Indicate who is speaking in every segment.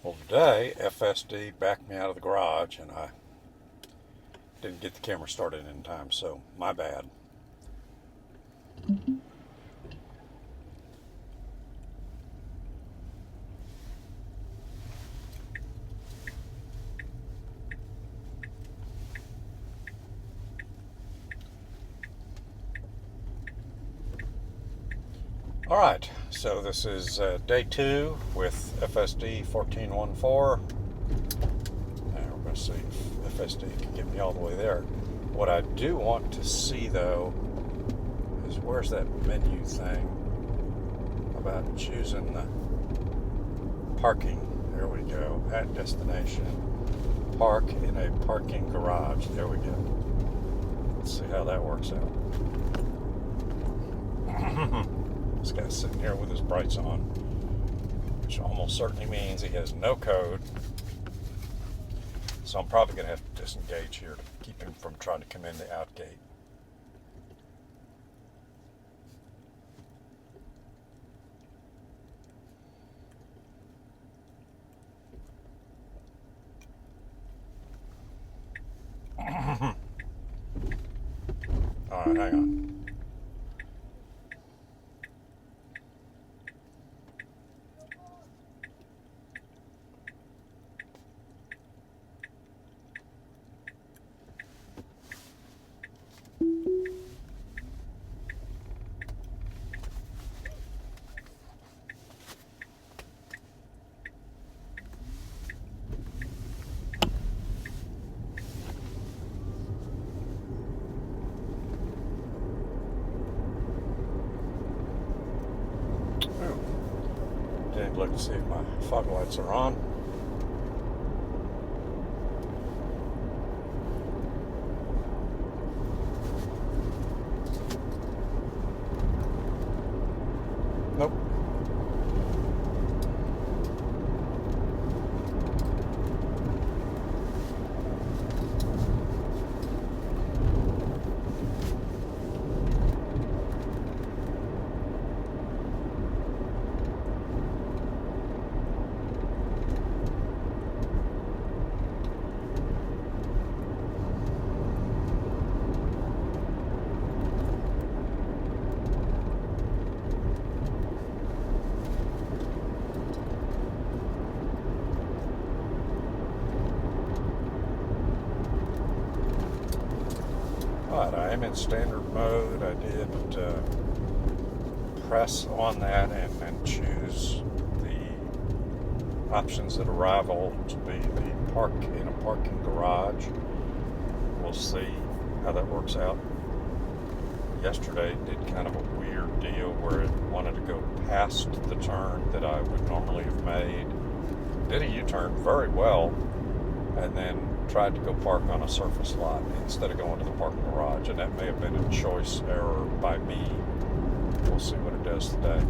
Speaker 1: Well, today FSD backed me out of the garage and I didn't get the camera started in time, so my bad. All right, so this is day 2 with FSD 1414. Now we're going to see if FSD can get me all the way there. What I do want to see though is where's that menu thing about choosing the parking. There we go, at destination. Park in a parking garage. There we go. Let's see how that works out. This guy's sitting here with his brights on, which almost certainly means he has no code. So I'm probably going to have to disengage here to keep him from trying to come in the out gate. All right, hang on. Didn't look to see if my fog lights are on. Nope. Alright, I am in standard mode. I did press on that and choose the options at arrival to be the park in a parking garage. We'll see how that works out. Yesterday it did kind of a weird deal where it wanted to go past the turn that I would normally have made. Did a U-turn very well, and then tried to go park on a surface lot instead of going to the parking garage, and that may have been a choice error by me. We'll see what it does today.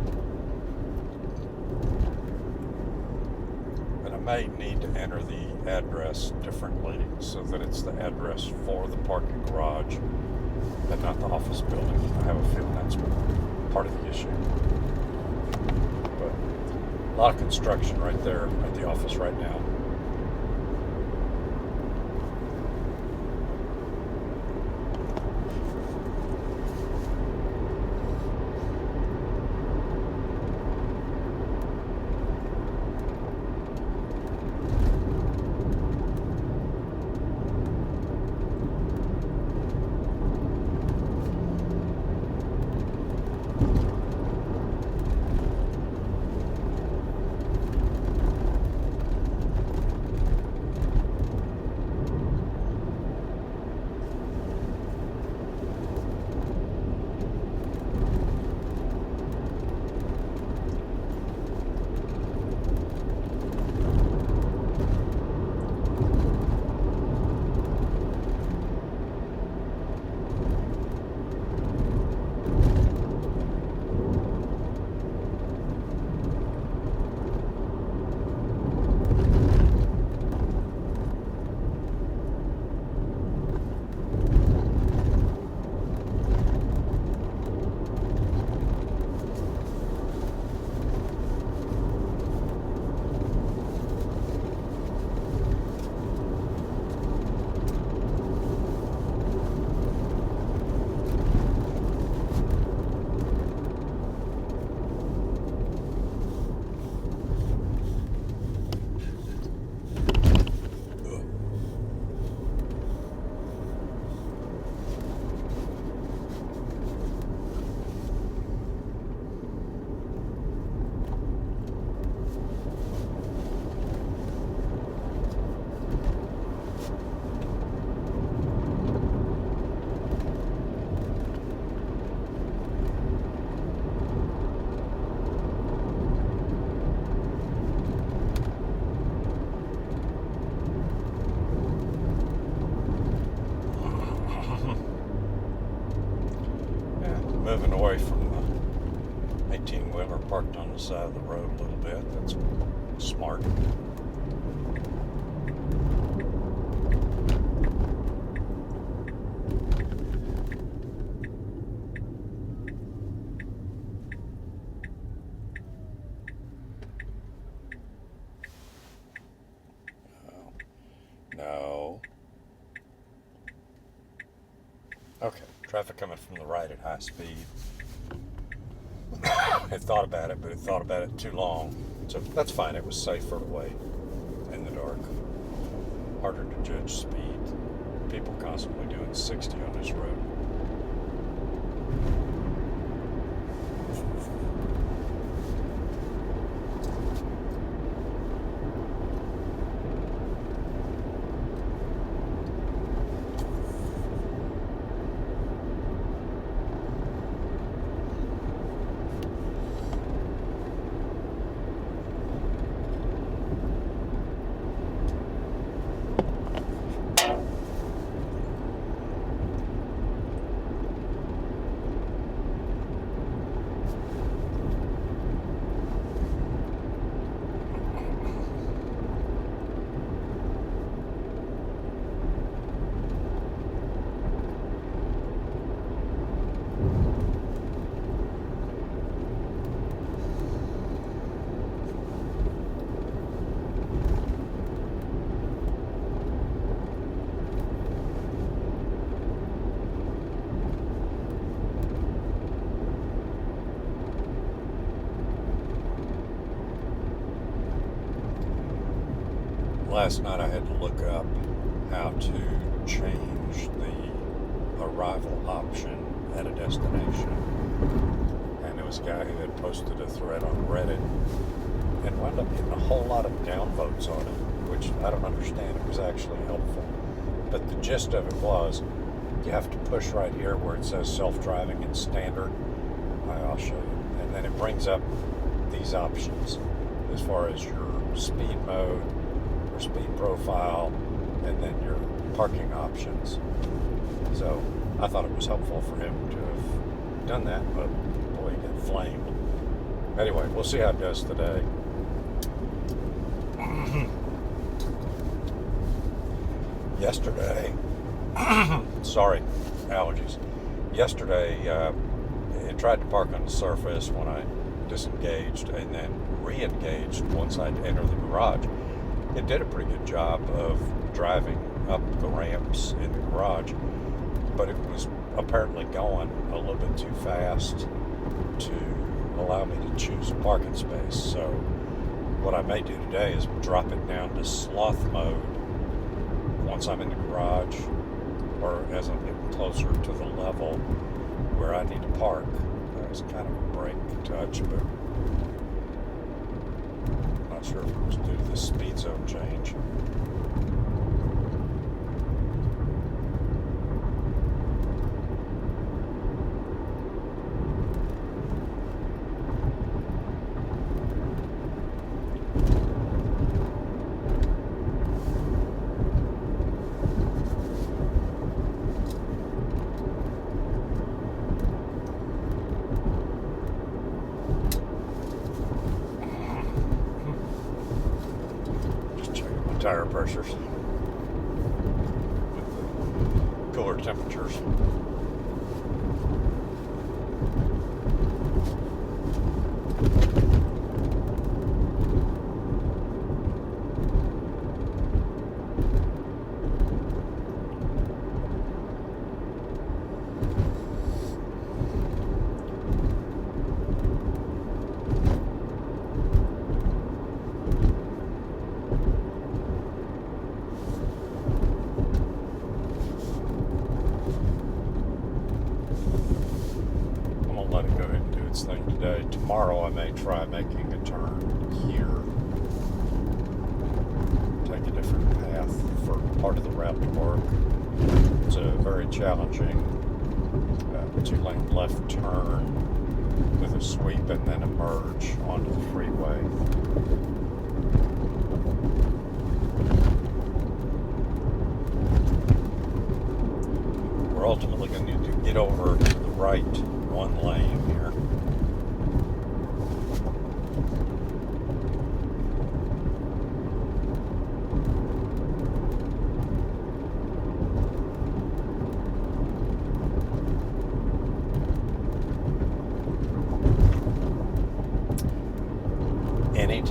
Speaker 1: And I may need to enter the address differently so that it's the address for the parking garage and not the office building. I have a feeling that's part of the issue. But a lot of construction right there at the office right now. side of the road a little bit. That's smart. No. Okay, traffic coming from the right at high speed. It thought about it, but it thought about it too long. So that's fine. It was safer to wait in the dark. Harder to judge speed. People constantly doing 60 on this road. Last night I had to look up how to change the arrival option at a destination. And there was a guy who had posted a thread on Reddit and wound up getting a whole lot of downvotes on it, which I don't understand. It was actually helpful. But the gist of it was, you have to push right here where it says self-driving and standard. I'll show you. And then it brings up these options as far as your speed mode, your speed profile, and then your parking options. So I thought it was helpful for him to have done that, but boy, he got flamed. Anyway, we'll see how it does today. Yesterday, sorry, allergies. Yesterday, it tried to park on the surface when I disengaged and then re-engaged once I'd enter the garage. It did a pretty good job of driving up the ramps in the garage, but it was apparently going a little bit too fast to allow me to choose a parking space. So what I may do today is drop it down to sloth mode once I'm in the garage, or as I'm getting closer to the level where I need to park. That was kind of a brake touch, but I'm not sure if it was due to the speed zone change. Tire pressures with the cooler temperatures. Let it go ahead and do its thing today. Tomorrow I may try making a turn here. Take a different path for part of the route to work. It's a very challenging 2-lane left turn with a sweep and then a merge onto the freeway. We're ultimately going to need to get over to the right one lane here.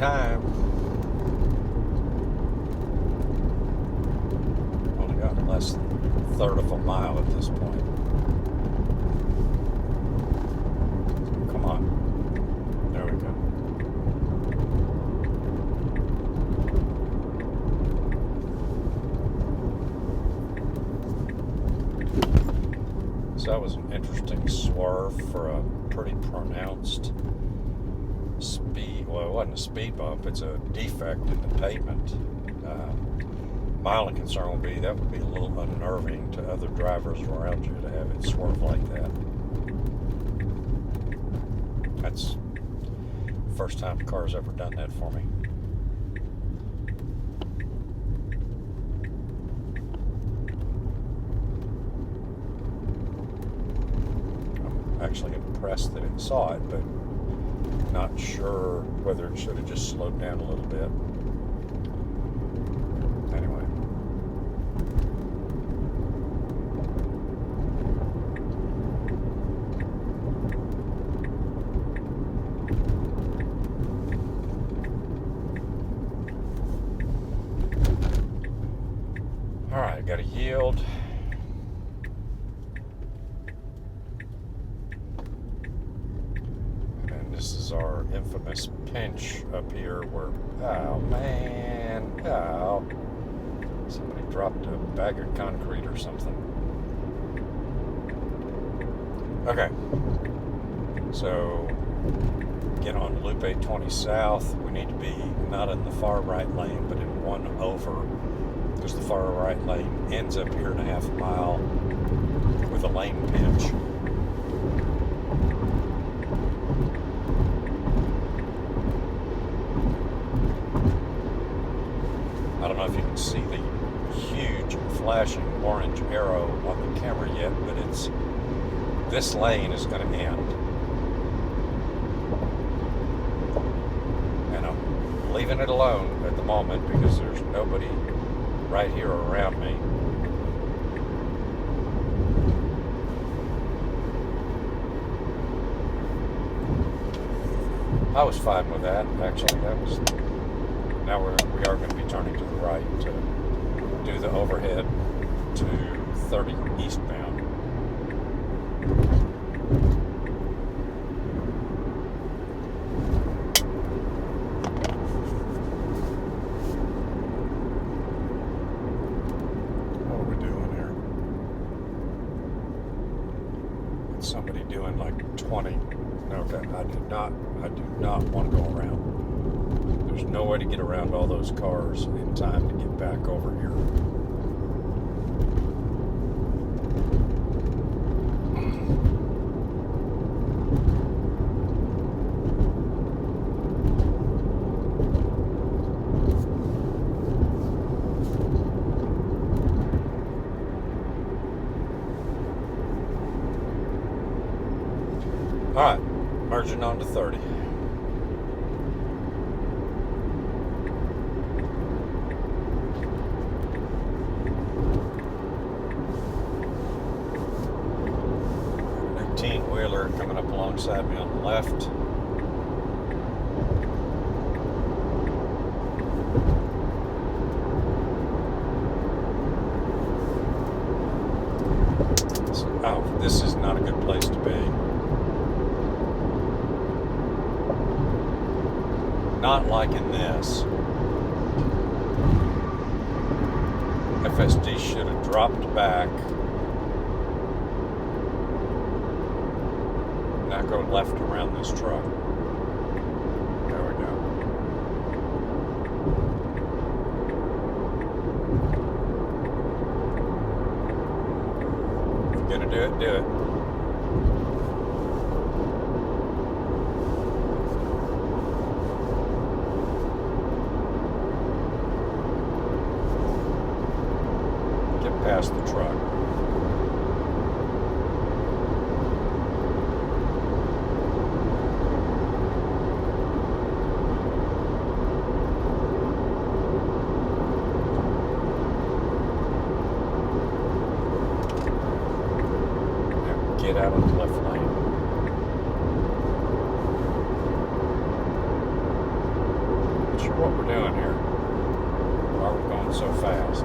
Speaker 1: time. Only got less than a third of a mile at this point. Come on. There we go. So that was an interesting swerve for a pretty pronounced speed. Well, it wasn't a speed bump. It's a defect in the pavement. My only concern would be that would be a little unnerving to other drivers around you to have it swerve like that. That's the first time a car's ever done that for me. I'm actually impressed that it saw it, but not sure whether it should have just slowed down a little bit. Anyway. All right, got to yield. This is our infamous pinch up here where, oh man, oh, somebody dropped a bag of concrete or something. Okay, so get on Loop 820 South. We need to be not in the far right lane, but in one over, because the far right lane ends up here in a half mile with a lane pinch. I don't know if you can see the huge flashing orange arrow on the camera yet, but this lane is going to end. And I'm leaving it alone at the moment because there's nobody right here around me. I was fine with that, actually. Now we are going to be turning to the right to do the overhead to 30 eastbound. What are we doing here? It's somebody doing like 20. Okay, I do not want to go around. There's no way to get around all those cars in time to get back over here. All right, merging on to 30. Wheeler coming up alongside me on the left. Oh, this is not a good place to be. Not liking this. FSD should have dropped back. Now go left around this truck. There we go. If you're gonna do it, do it. Get past the truck. Get out of the left lane. what we're doing here. Why are we going so fast?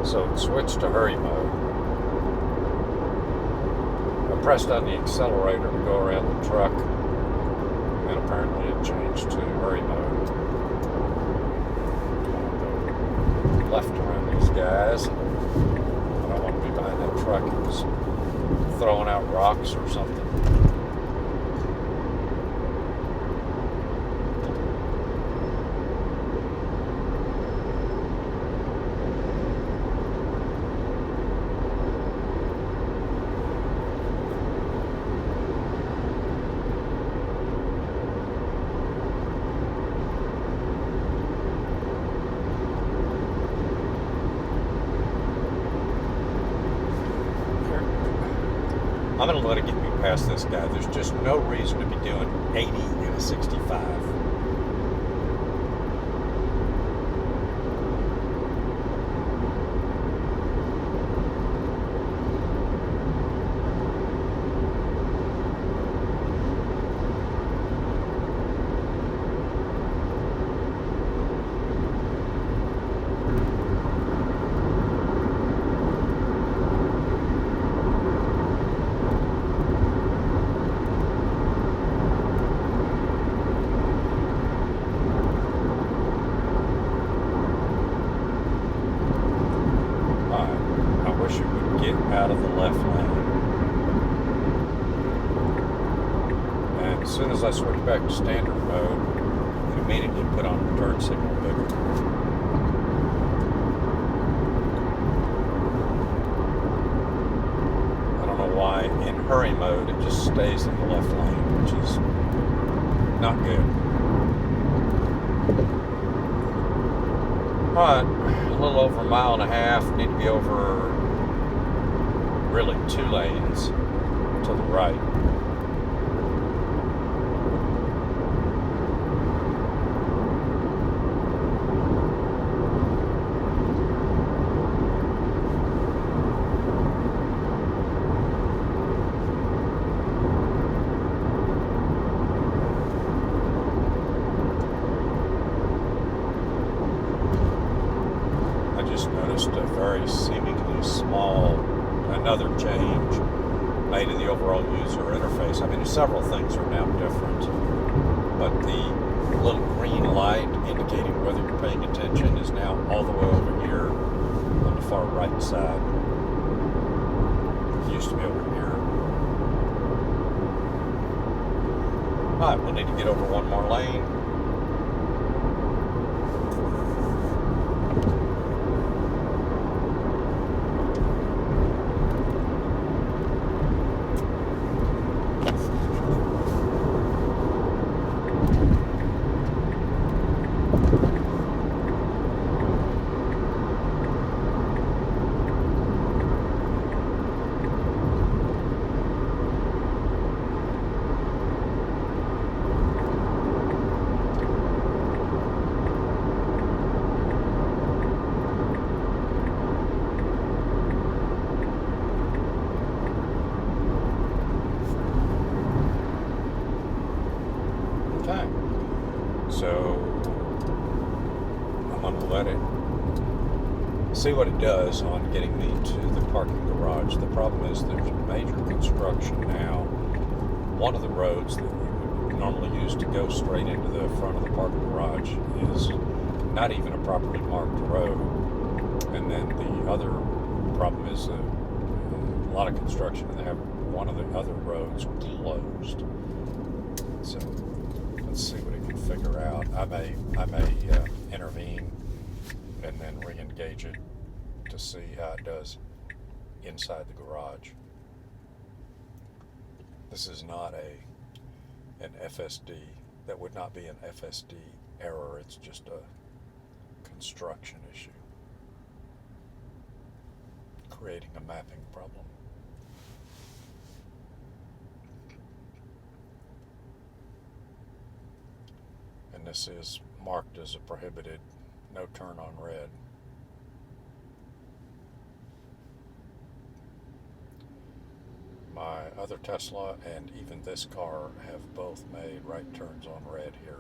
Speaker 1: So it switched to hurry mode. I pressed on the accelerator to go around the truck, and apparently it changed to hurry mode. I'll go left around these guys. I don't want to be behind that truck. It was throwing out rocks or something. I'm going to let it get me past this guy. There's just no reason to be doing 80 in a 65. Out of the left lane. And as soon as I switched back to standard mode, it immediately put on the turn signal bigger. I don't know why in hurry mode it just stays in the left lane, which is not good. Alright, a little over a mile and a half, need to be over really 2 lanes to the right. I just noticed a very seemingly small another change made in the overall user interface. I mean, several things are now different, but the little green light indicating whether you're paying attention is now all the way over here on the far right side. It used to be over here. Alright, we'll need to get over one more lane. So I'm going to let it see what it does on getting me to the parking garage. The problem is there's major construction now. One of the roads that you would normally use to go straight into the front of the parking garage is not even a properly marked road. And then the other problem is a lot of construction, and they have one of the other roads closed. So let's see what it can figure out. I may intervene and then re-engage it to see how it does inside the garage. This is not an FSD. That would not be an FSD error. It's just a construction issue, creating a mapping problem. And this is marked as a prohibited no turn on red. My other Tesla and even this car have both made right turns on red here.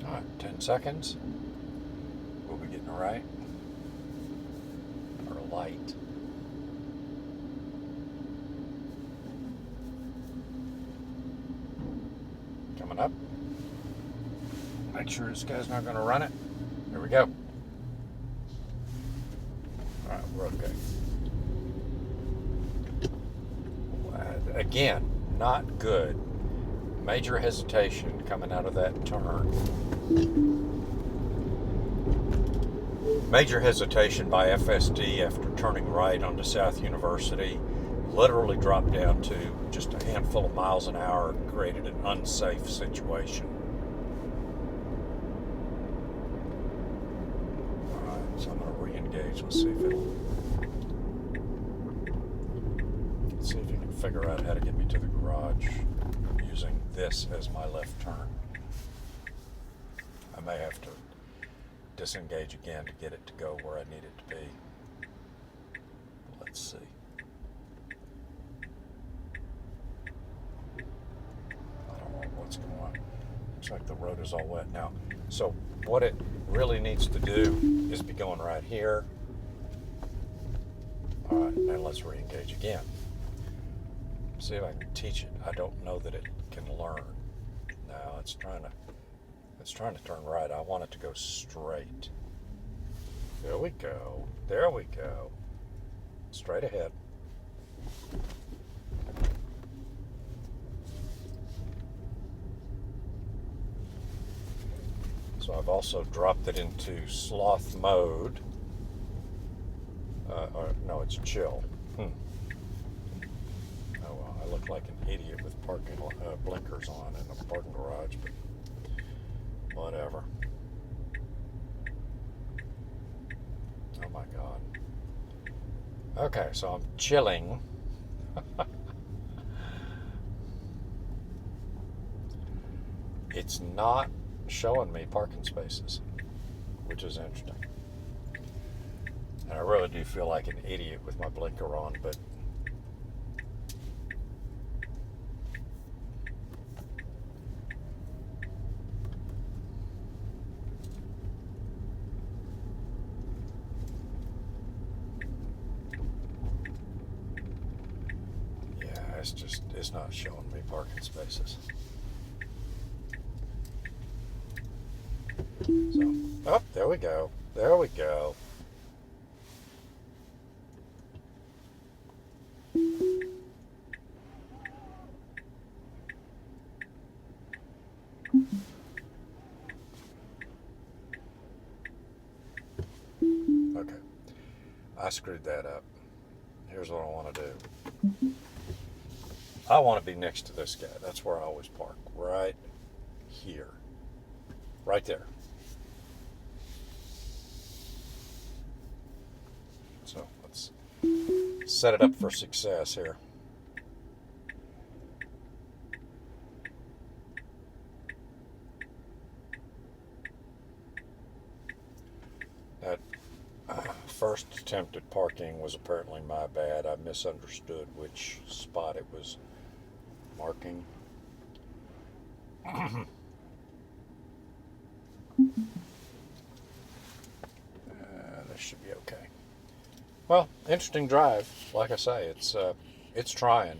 Speaker 1: All right, 10 seconds. We'll be getting right. Or light. Coming up. Make sure this guy's not going to run it. There we go. All right, we're okay. Again, not good. Major hesitation coming out of that turn. Major hesitation by FSD after turning right onto South University. Literally dropped down to just a handful of miles an hour, created an unsafe situation. Alright, so I'm going to re-engage and see if you can figure out how to get me to the garage using this as my left turn. I may have to disengage again to get it to go where I need it to be. Let's see. I don't know what's going on. Looks like the road is all wet now. So what it really needs to do is be going right here. All right, and let's re-engage again. See if I can teach it. I don't know that it can learn. Now it's trying to turn right. I want it to go straight. There we go. There we go. Straight ahead. So I've also dropped it into sloth mode. Or no, it's chill. Oh well, I look like an idiot with parking blinkers on in a parking garage, but whatever. Oh my God. Okay, so I'm chilling. It's not showing me parking spaces, which is interesting. And I really do feel like an idiot with my blinker on, but it's not showing me parking spaces. So, oh, there we go. There we go. Okay. I screwed that up. Here's what I want to do. I want to be next to this guy. That's where I always park. Right here. Right there. So let's set it up for success here. That first attempt at parking was apparently my bad. I misunderstood which spot it was marking. This should be okay. Well, interesting drive. Like I say, it's trying.